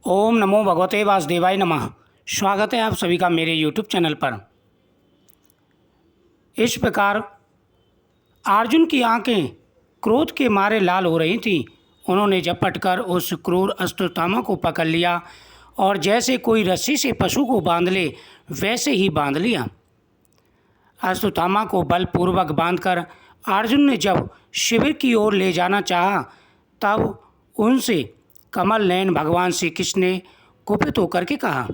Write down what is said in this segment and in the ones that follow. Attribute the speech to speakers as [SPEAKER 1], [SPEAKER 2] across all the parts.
[SPEAKER 1] ओम नमो भगवते वासुदेवाय नमः। स्वागत है आप सभी का मेरे यूट्यूब चैनल पर। इस प्रकार अर्जुन की आंखें क्रोध के मारे लाल हो रही थीं। उन्होंने झपट कर उस क्रूर अश्वत्थामा को पकड़ लिया और जैसे कोई रस्सी से पशु को बांध ले वैसे ही बांध लिया। अश्वत्थामा को बलपूर्वक बांधकर अर्जुन ने जब शिविर की ओर ले जाना चाहा तब उनसे कमल नयन भगवान श्री कृष्ण ने कुपित होकर के कहा,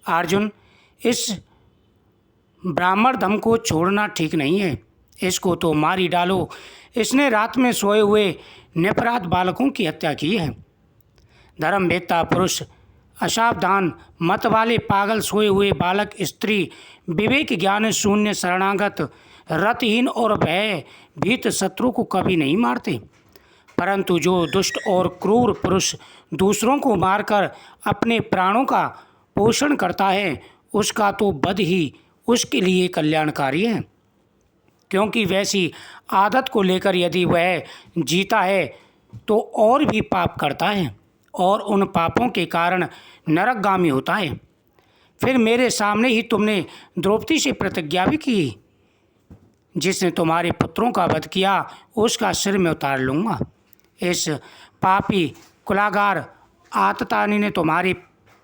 [SPEAKER 1] अर्जुन, इस ब्राह्मण धम को छोड़ना ठीक नहीं है, इसको तो मार ही डालो। इसने रात में सोए हुए निरपराध बालकों की हत्या की है। धर्मवेत्ता पुरुष, असावधान मत वाले पागल सोए हुए बालक, स्त्री, विवेक ज्ञान शून्य शरणागत, रतहीन और भय भीत शत्रु को कभी नहीं मारते, परंतु जो दुष्ट और क्रूर पुरुष दूसरों को मारकर अपने प्राणों का पोषण करता है उसका तो वध ही उसके लिए कल्याणकारी है, क्योंकि वैसी आदत को लेकर यदि वह जीता है तो और भी पाप करता है और उन पापों के कारण नरकगामी होता है। फिर मेरे सामने ही तुमने द्रौपदी से प्रतिज्ञा भी की, जिसने तुम्हारे पुत्रों का वध किया उसका सिर में उतार लूँगा। इस पापी कुलागार आततानी ने तुम्हारे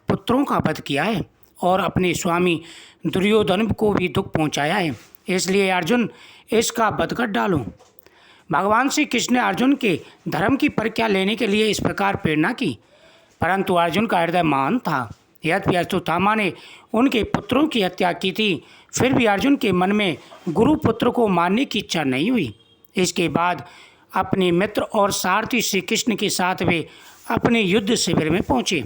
[SPEAKER 1] पुत्रों का वध किया है और अपने स्वामी दुर्योधन को भी दुख पहुंचाया है, इसलिए अर्जुन इसका वध कर डालो। भगवान श्री कृष्ण ने अर्जुन के धर्म की परीक्षा लेने के लिए इस प्रकार प्रेरणा की, परंतु अर्जुन का हृदय महान था। यद्यपि अश्वत्थामा ने उनके पुत्रों की हत्या की थी, फिर भी अर्जुन के मन में गुरु पुत्र को मारने की इच्छा नहीं हुई। इसके बाद अपने मित्र और सारथी श्री कृष्ण के साथ वे अपने युद्ध शिविर में पहुँचे।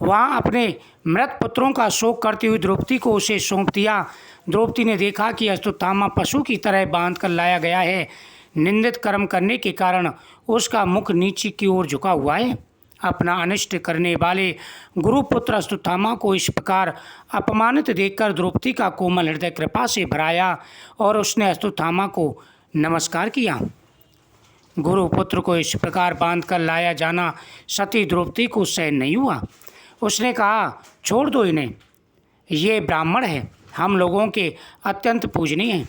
[SPEAKER 1] वहाँ अपने मृत पुत्रों का शोक करती हुई द्रौपदी को उसे सौंप दिया। द्रौपदी ने देखा कि अश्वत्थामा पशु की तरह बांध कर लाया गया है। निंदित कर्म करने के कारण उसका मुख नीचे की ओर झुका हुआ है। अपना अनिष्ट करने वाले गुरुपुत्र अश्वत्थामा को इस प्रकार अपमानित देखकर द्रौपदी का कोमल हृदय कृपा से भराया और उसने अश्वत्थामा को नमस्कार किया। गुरुपुत्र को इस प्रकार बांध कर लाया जाना सती द्रौपदी को सहन नहीं हुआ। उसने कहा, छोड़ दो इन्हें, ये ब्राह्मण है, हम लोगों के अत्यंत पूजनीय हैं,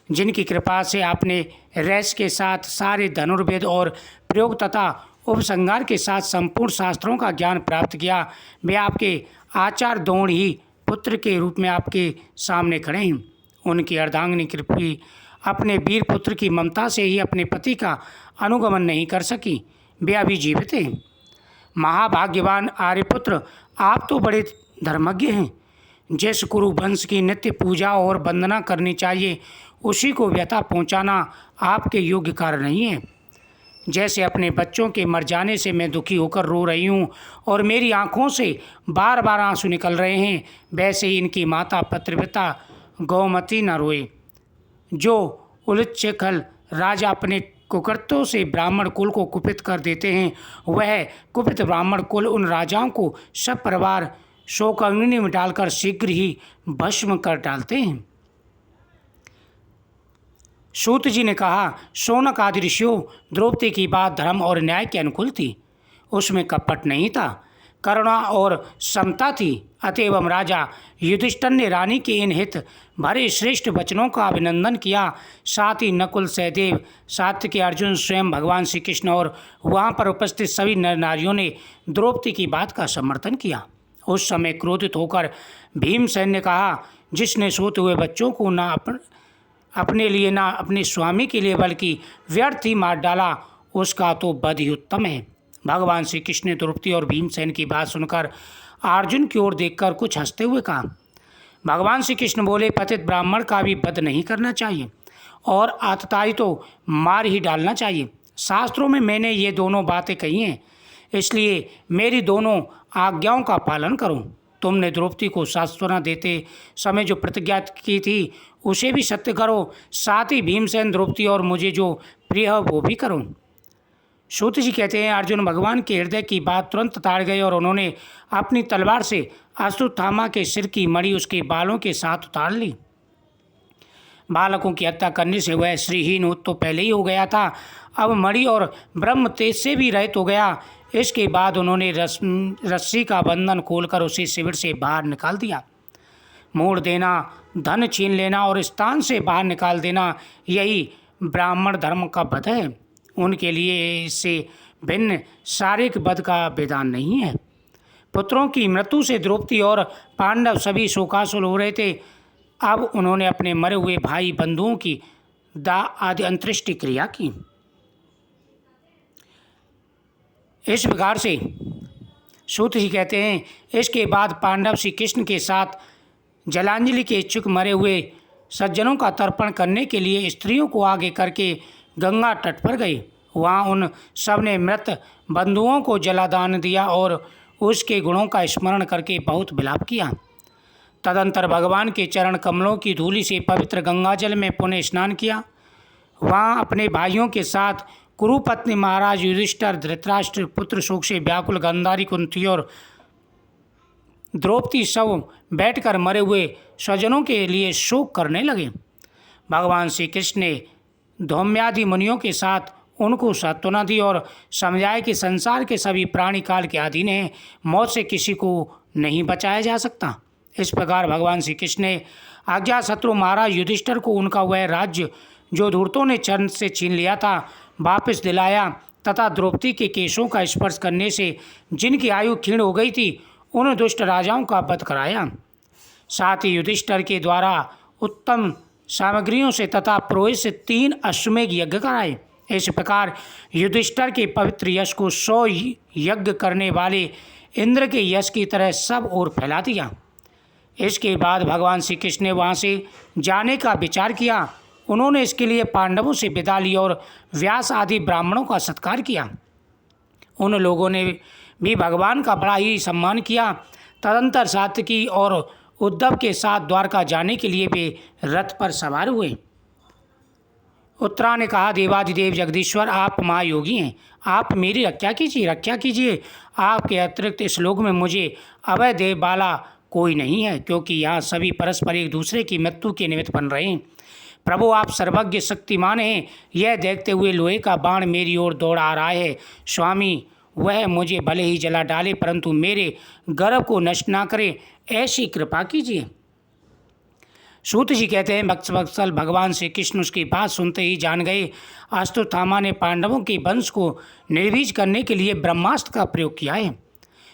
[SPEAKER 1] जिनकी कृपा से आपने रस के साथ सारे धनुर्वेद और प्रयोग तथा उपसंहार के साथ संपूर्ण शास्त्रों का ज्ञान प्राप्त किया। वे आपके आचार द्रोण ही पुत्र के रूप में आपके सामने खड़े हैं। उनकी अर्धांगिनी कृपी अपने वीर पुत्र की ममता से ही अपने पति का अनुगमन नहीं कर सकी, वे अभी जीवित हैं। महाभाग्यवान आर्यपुत्र, आप तो बड़े धर्मज्ञ हैं। जिस कुरु वंश की नित्य पूजा और वंदना करनी चाहिए उसी को व्यथा पहुंचाना आपके योग्य कार्य नहीं है। जैसे अपने बच्चों के मर जाने से मैं दुखी होकर रो रही हूँ और मेरी आँखों से बार बार आंसू निकल रहे हैं, वैसे ही इनकी माता पतिव्रता गौमती न रोए। जो उलच्छेखल राजा अपने कुकर्तों से ब्राह्मण कुल को कुपित कर देते हैं, वह कुपित ब्राह्मण कुल उन राजाओं को सब परिवार शोकाग्नि में डालकर शीघ्र ही भस्म कर डालते हैं। सूत जी ने कहा, शौनक आदि ऋषियों, द्रौपदी की बात धर्म और न्याय के अनुकूल थी, उसमें कपट नहीं था, करुणा और समता थी। अतएव राजा युधिष्ठिर ने रानी के इन हित भरे श्रेष्ठ वचनों का अभिनंदन किया। साथ ही नकुल, सहदेव, सात्यकी, अर्जुन, स्वयं भगवान श्री कृष्ण और वहाँ पर उपस्थित सभी नर नारियों ने द्रौपदी की बात का समर्थन किया। उस समय क्रोधित होकर भीमसेन ने कहा, जिसने सोते हुए बच्चों को ना अपने लिए ना अपने स्वामी के लिए बल्कि व्यर्थ ही मार डाला, उसका तो वध ही उत्तम है। भगवान श्री कृष्ण ने द्रौपदी और भीमसेन की बात सुनकर अर्जुन की ओर देखकर कुछ हंसते हुए कहा। भगवान श्री कृष्ण बोले, पतित ब्राह्मण का भी वध नहीं करना चाहिए और आतताई तो मार ही डालना चाहिए। शास्त्रों में मैंने ये दोनों बातें कही हैं, इसलिए मेरी दोनों आज्ञाओं का पालन करो। तुमने द्रौपदी को सांत्वना देते समय जो प्रतिज्ञा की थी उसे भी सत्य करो, साथ ही भीमसेन, द्रौपदी और मुझे जो प्रिय है वो भी करो। सूत जी कहते हैं, अर्जुन भगवान के हृदय की बात तुरंत ताड़ गए और उन्होंने अपनी तलवार से अश्वत्थामा के सिर की मणि उसके बालों के साथ उतार ली। बालकों की हत्या करने से वह श्रीहीन तो पहले ही हो गया था, अब मणि और ब्रह्म तेज से भी रहित हो गया। इसके बाद उन्होंने रस्सी का बंधन खोलकर उसे शिविर से बाहर निकाल दिया। मोड़ देना, धन छीन लेना और स्थान से बाहर निकाल देना, यही ब्राह्मण धर्म का वध है। उनके लिए इससे भिन्न शारीरिक वध का विधान नहीं है। पुत्रों की मृत्यु से द्रौपदी और पांडव सभी शोकाकुल हो रहे थे। अब उन्होंने अपने मरे हुए भाई बंधुओं की दाह आदि अंत्येष्टि क्रिया की। इस प्रकार से सूत जी कहते हैं, इसके बाद पांडव श्री कृष्ण के साथ जलांजलि के इच्छुक मरे हुए सज्जनों का तर्पण करने के लिए स्त्रियों को आगे करके गंगा तट पर गए। वहाँ उन सब ने मृत बंधुओं को जलादान दिया और उसके गुणों का स्मरण करके बहुत विलाप किया। तदंतर भगवान के चरण कमलों की धूलि से पवित्र गंगाजल में पुनः स्नान किया। वहाँ अपने भाइयों के साथ कुरुपत्नी महाराज युधिष्ठिर, धृतराष्ट्र पुत्र शोक से व्याकुल गांधारी, कुंती और द्रौपदी सब बैठकर मरे हुए स्वजनों के लिए शोक करने लगे। भगवान श्री कृष्ण ने धौम्यादि मुनियों के साथ उनको सांत्वना दी और समझाया कि संसार के सभी प्राणी काल के अधीन हैं, मौत से किसी को नहीं बचाया जा सकता। इस प्रकार भगवान श्री कृष्ण ने अज्ञातशत्रु महाराज युधिष्ठिर को उनका वह राज्य जो धूर्तों ने चरण से छीन लिया था वापस दिलाया तथा द्रौपदी के केशों का स्पर्श करने से जिनकी आयु क्षीण हो गई थी उन दुष्ट राजाओं का वध कराया। साथ ही युधिष्ठिर के द्वारा उत्तम सामग्रियों से तथा पुरोहित से 3 अश्वमेघ यज्ञ कराए। इस प्रकार युधिष्ठिर के पवित्र यश को 100 यज्ञ करने वाले इंद्र के यश की तरह सब ओर फैला दिया। इसके बाद भगवान श्री कृष्ण ने वहाँ से जाने का विचार किया। उन्होंने इसके लिए पांडवों से विदा ली और व्यास आदि ब्राह्मणों का सत्कार किया। उन लोगों ने भी भगवान का बड़ा ही सम्मान किया। तदंतर सात्यकी और उद्धव के साथ द्वारका जाने के लिए वे रथ पर सवार हुए। उत्तरा ने कहा, देवाधिदेव जगदीश्वर, आप महायोगी हैं, आप मेरी रक्षा कीजिए, रक्षा कीजिए। आपके अतिरिक्त इस लोक में मुझे अभय देव वाला कोई नहीं है, क्योंकि यहाँ सभी परस्पर एक दूसरे की मृत्यु के निमित्त बन रहे हैं। प्रभु, आप सर्वज्ञ शक्तिमान हैं। यह देखते हुए लोहे का बाण मेरी ओर दौड़ आ रहा है। स्वामी, वह मुझे भले ही जला डाले परंतु मेरे गर्व को नष्ट ना करे, ऐसी कृपा कीजिए। सूत जी कहते हैं, भक्तवत्सल भगवान श्री कृष्ण उसकी बात सुनते ही जान गए। अश्वत्थामा ने पांडवों के वंश को निर्वीज करने के लिए ब्रह्मास्त्र का प्रयोग किया है।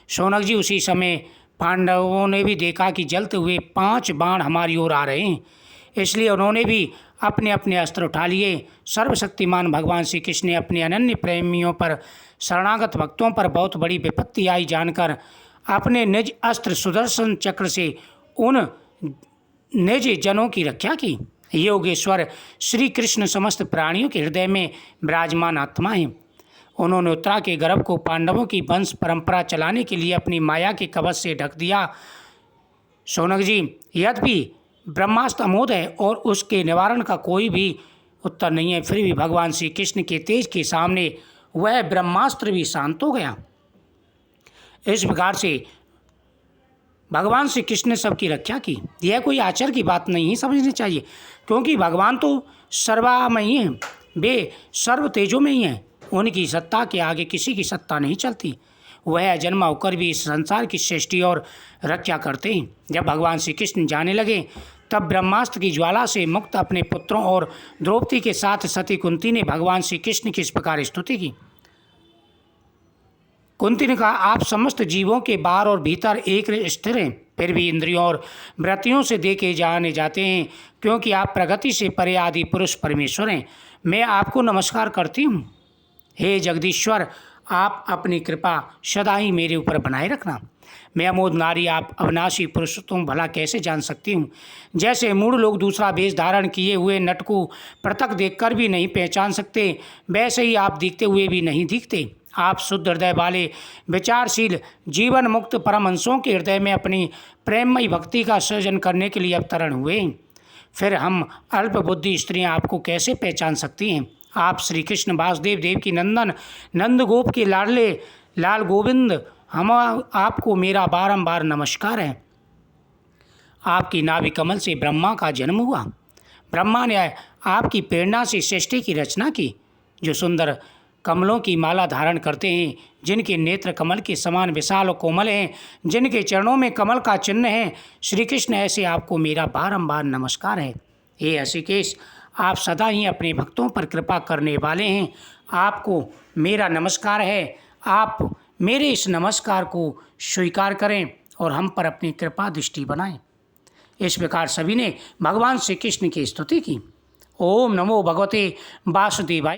[SPEAKER 1] शौनक जी, उसी समय पांडवों ने भी देखा कि जलते हुए 5 बाण हमारी ओर आ रहे हैं, इसलिए उन्होंने भी अपने अपने अस्त्र उठा लिए। सर्वशक्तिमान भगवान श्री कृष्ण ने अपने अनन्य प्रेमियों पर, शरणागत भक्तों पर बहुत बड़ी विपत्ति आई जानकर अपने निज अस्त्र सुदर्शन चक्र से उन निज जनों की रक्षा की। योगेश्वर श्री कृष्ण समस्त प्राणियों के हृदय में विराजमान आत्मा हैं। उन्होंने उत्तरा के गर्भ को पांडवों की वंश परंपरा चलाने के लिए अपनी माया के कवच से ढक दिया। शौनक जी, यद्यपि ब्रह्मास्त्र अमोघ है और उसके निवारण का कोई भी उत्तर नहीं है, फिर भी भगवान श्री कृष्ण के तेज के सामने वह ब्रह्मास्त्र भी शांत हो गया। इस प्रकार से भगवान श्री कृष्ण ने सबकी रक्षा की। यह कोई आश्चर्य की बात नहीं समझनी चाहिए, क्योंकि भगवान तो सर्वमयी हैं, वे सर्व तेजों में ही हैं। उनकी सत्ता के आगे किसी की सत्ता नहीं चलती। वह जन्म होकर भी इस संसार की सृष्टि और रक्षा करते हैं। जब भगवान श्री कृष्ण जाने लगे तब ब्रह्मास्त्र की ज्वाला से मुक्त अपने पुत्रों और द्रौपदी के साथ सती कुंती ने भगवान श्री कृष्ण की इस प्रकार स्तुति की। कुंती ने कहा, आप समस्त जीवों के बाहर और भीतर एक स्थिर हैं, फिर भी इंद्रियों और वृत्तियों से देखे जाने जाते हैं, क्योंकि आप प्रगति से परे आदि पुरुष परमेश्वर हैं। मैं आपको नमस्कार करती हूँ। हे जगदीश्वर, आप अपनी कृपा सदा ही मेरे ऊपर बनाए रखना। मैं अमोद नारी, आप अविनाशी पुरुषोत्तम भला कैसे जान सकती हूँ। जैसे मूढ़ लोग दूसरा वेश धारण किए हुए नट को पृथक देखकर भी नहीं पहचान सकते, वैसे ही आप दिखते हुए भी नहीं दिखते। आप शुद्ध हृदय वाले विचारशील जीवन मुक्त परमहंसों के हृदय में अपनी प्रेममयी भक्ति का सृजन करने के लिए अवतरण हुए। फिर हम अल्प बुद्धि स्त्रियाँ आपको कैसे पहचान सकती हैं। आप श्री कृष्ण वासुदेव देव की नंदन, नंदगोप के लाडले लाल गोविंद, हम आपको मेरा बारंबार नमस्कार है। आपकी नाभि कमल से ब्रह्मा का जन्म हुआ। ब्रह्मा ने आपकी प्रेरणा से सृष्टि की रचना की। जो सुंदर कमलों की माला धारण करते हैं, जिनके नेत्र कमल के समान विशाल और कोमल हैं, जिनके चरणों में कमल का चिन्ह है। श्री कृष्ण, ऐसे आपको मेरा बारंबार नमस्कार है। हे ऋषिकेश, आप सदा ही अपने भक्तों पर कृपा करने वाले हैं। आपको मेरा नमस्कार है। आप मेरे इस नमस्कार को स्वीकार करें और हम पर अपनी कृपा दृष्टि बनाएं। इस प्रकार सभी ने भगवान श्री कृष्ण की स्तुति की। ओम नमो भगवते वासुदेवाय।